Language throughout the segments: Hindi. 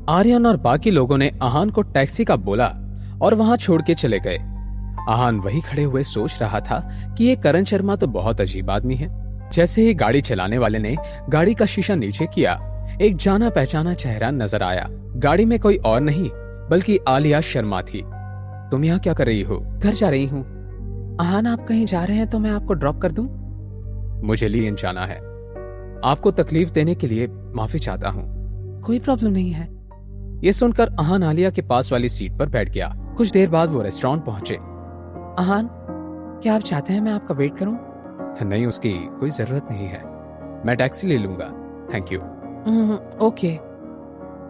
आर्यन और बाकी लोगों ने आहान को टैक्सी का बोला और वहां छोड़ के चले गए। आहान वही खड़े हुए सोच रहा था कि ये करण शर्मा तो बहुत अजीब आदमी है। जैसे ही गाड़ी चलाने वाले ने गाड़ी का शीशा नीचे किया, एक जाना पहचाना चेहरा नजर आया। गाड़ी में कोई और नहीं बल्कि आलिया शर्मा थी। तुम यहाँ क्या कर रही हो? घर जा रही हूँ। आहान, आप कहीं जा रहे हैं तो मैं आपको ड्रॉप कर दूं? मुझे लियन जाना है। आपको तकलीफ देने के लिए माफी चाहता हूँ। कोई प्रॉब्लम नहीं है। ये सुनकर आहान आलिया के पास वाली सीट पर बैठ गया। कुछ देर बाद वो रेस्टोरेंट पहुंचे। आहान, क्या आप चाहते हैं मैं आपका वेट करूं? नहीं, उसकी कोई जरूरत नहीं है। मैं टैक्सी ले लूंगा, थैंक यू। ओके।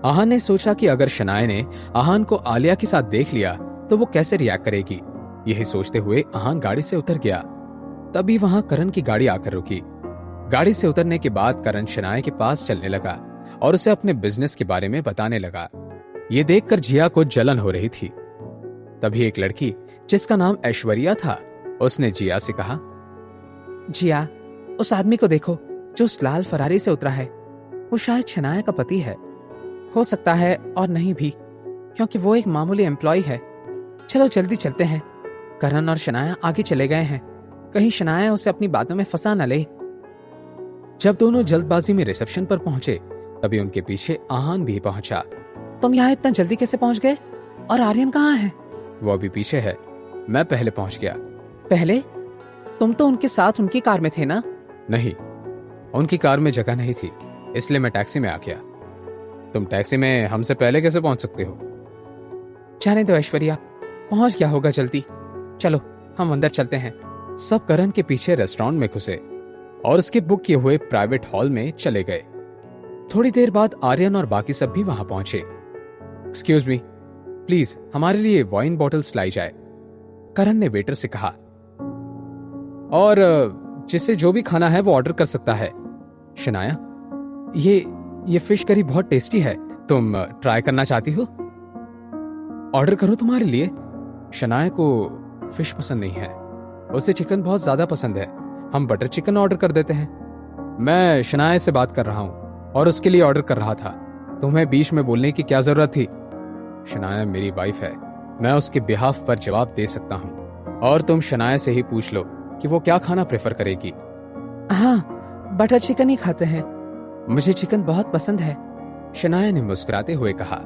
आहान ने सोचा कि अगर शनाया ने आहान को आलिया के साथ देख लिया तो वो कैसे रिएक्ट करेगी। यही सोचते हुए आहान गाड़ी से उतर गया। तभी वहां करण की गाड़ी आकर रुकी। गाड़ी से उतरने के बाद करण शनाया के पास चलने लगा और उसे अपने बिजनेस के बारे में बताने लगा। ये देखकर जिया को जलन हो रही थी। तभी एक लड़की जिसका नाम ऐश्वर्या था, उसने जिया से कहा, जिया, उस आदमी को देखो जो उस लाल फरारी से उतरा है। वो शायद शनाया का पति है। हो सकता है और नहीं भी, क्योंकि वो एक मामूली एम्प्लॉय है। चलो जल्दी चलते हैं। करण और शनाया आगे चले गए हैं। कहीं शनाया उसे अपनी बातों में फंसा न ले। जब दोनों जल्दबाजी में रिसेप्शन पर पहुंचे तभी उनके पीछे आहान भी पहुंचा। तुम यहाँ इतना जल्दी कैसे पहुंच गए? और आर्यन कहाँ है? वो अभी पीछे है, मैं पहले पहुंच गया। पहले? तुम तो उनके साथ उनकी कार में थे ना? नहीं, उनकी कार में जगह नहीं थी, इसलिए मैं टैक्सी में आ गया। तुम टैक्सी में हमसे पहले कैसे पहुंच सकते हो? जाने दो ऐश्वर्या, पहुंच गया होगा जल्दी। चलो हम अंदर चलते हैं। सब करण के पीछे रेस्टोरेंट में घुसे और उसके बुक किए हुए प्राइवेट हॉल में चले गए। थोड़ी देर बाद आर्यन और बाकी सब भी वहां पहुंचे। एक्सक्यूज मी, प्लीज हमारे लिए वाइन बॉटल्स लाई जाए, करण ने वेटर से कहा। और जिसे जो भी खाना है वो ऑर्डर कर सकता है। शनाया, ये फिश करी बहुत टेस्टी है, तुम ट्राई करना चाहती हो? ऑर्डर करो तुम्हारे लिए। शनाया को फिश पसंद नहीं है, उसे चिकन बहुत ज्यादा पसंद है। हम बटर चिकन ऑर्डर कर देते हैं। मैं शनाया से बात कर रहा हूं और उसके लिए ऑर्डर कर रहा था। तुम्हें बीच में बोलने की क्या जरूरत थी? शनाया मेरी वाइफ है, मैं उसके बिहाफ पर जवाब दे सकता हूं। और तुम शनाया से ही पूछ लो कि वो क्या खाना प्रेफर करेगी। हाँ, बटर चिकन ही खाते हैं। मुझे चिकन बहुत पसंद है, शनाया ने मुस्कुराते हुए कहा।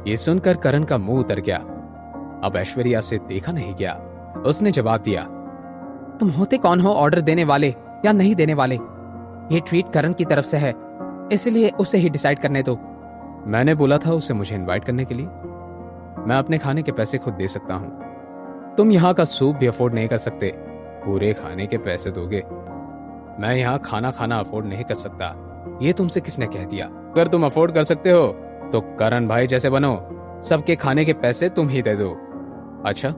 ये सुनकर करण का मुंह उतर गया। अब ऐश्वर्या से देखा नहीं गया। उसने जवाब दिया, तुम होते कौन हो ऑर्डर देने वाले या नहीं देने वाले? ये ट्रीट करण की तरफ से है, इसलिए उसे ही डिसाइड करने दो। मैंने बोला था उसे मुझे इनवाइट करने के लिए। मैं अपने खाने के पैसे खुद दे सकता हूं। तुम यहाँ का सूप भी अफोर्ड नहीं कर सकते, पूरे खाने के पैसे दोगे। मैं यहाँ खाना अफोर्ड नहीं कर सकता, ये तुमसे किसने कह दिया? अगर तुम अफोर्ड कर सकते हो तो करण भाई जैसे बनो, सबके खाने के पैसे तुम ही दे दो। अच्छा,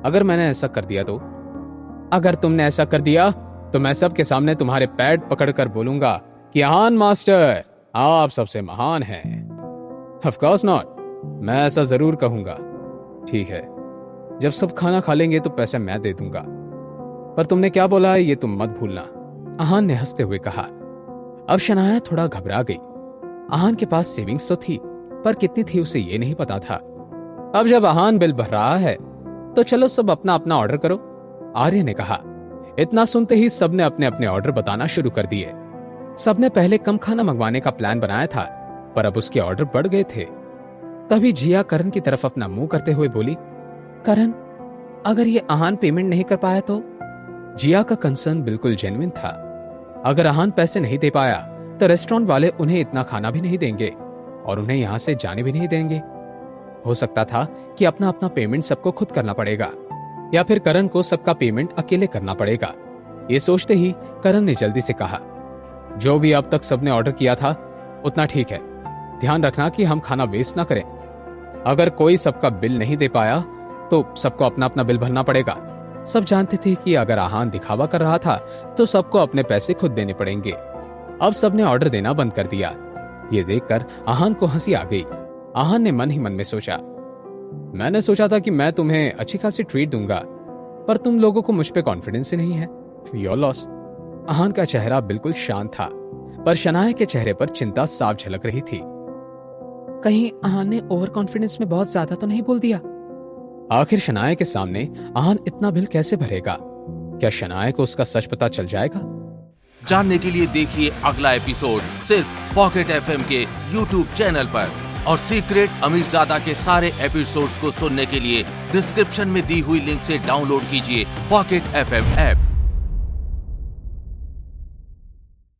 अगर मैंने ऐसा कर दिया तो? अगर तुमने ऐसा कर दिया तो मैं सबके सामने तुम्हारे पैर पकड़कर बोलूंगा कि आहान मास्टर, आप सबसे महान हैं। ऑफ कोर्स नॉट, मैं ऐसा जरूर कहूंगा। ठीक है, जब सब खाना खा लेंगे तो पैसे मैं दे दूंगा, पर तुमने क्या बोला है ये तुम मत भूलना, आहान ने हंसते हुए कहा। अब शनाया थोड़ा घबरा गई। आहान के पास सेविंग्स तो थी, पर कितनी थी उसे ये नहीं पता था। अब जब आहान बिल भर रहा है तो चलो सब अपना अपना ऑर्डर करो, आर्य ने कहा। इतना सुनते ही सबने अपने अपने ऑर्डर बताना शुरू कर दिए। सबने पहले कम खाना मंगवाने का प्लान बनाया था, पर अब उसके ऑर्डर बढ़ गए थे। तभी जिया करण की तरफ अपना मुंह करते हुए बोली, करण, अगर ये आहान पेमेंट नहीं कर पाया तो? जिया का कंसर्न बिल्कुल जेन्युइन था। अगर आहान पैसे नहीं दे पाया तो रेस्टोरेंट वाले उन्हें इतना खाना भी नहीं देंगे और उन्हें यहाँ से जाने भी नहीं देंगे। हो सकता था कि अपना अपना पेमेंट सबको खुद करना पड़ेगा, या फिर करण को सबका पेमेंट अकेले करना पड़ेगा। ये सोचते ही करण ने जल्दी से कहा, जो भी अब तक सबने ऑर्डर किया था उतना ठीक है, ध्यान रखना कि हम खाना वेस्ट ना करें। अगर कोई सबका बिल नहीं दे पाया तो सबको अपना अपना बिल भरना पड़ेगा। सब जानते थे कि अगर आहान दिखावा कर रहा था तो सबको अपने पैसे खुद देने पड़ेंगे। अब सबने ऑर्डर देना बंद कर दिया। ये देखकर आहान को हंसी आ गई। आहान ने मन ही मन में सोचा, मैंने सोचा था कि मैं तुम्हें अच्छी खासी ट्रीट दूंगा, पर तुम लोगों को मुझ पे कॉन्फिडेंस ही नहीं है। Your loss. आहान का चेहरा बिल्कुल शांत था, पर शनाया के चेहरे पर चिंता साफ झलक रही थी। कहीं आहान ने ओवर कॉन्फिडेंस में बहुत ज्यादा तो नहीं बोल दिया? आखिर शनाया के सामने आहान इतना बिल कैसे भरेगा? क्या शनाया को उसका सच पता चल जाएगा? जानने के लिए देखिए अगला एपिसोड सिर्फ पॉकेट एफएम के YouTube चैनल पर। और सीक्रेट अमीरजादा के सारे एपिसोड्स को सुनने के लिए डिस्क्रिप्शन में दी हुई लिंक से डाउनलोड कीजिए पॉकेट एफएम ऐप।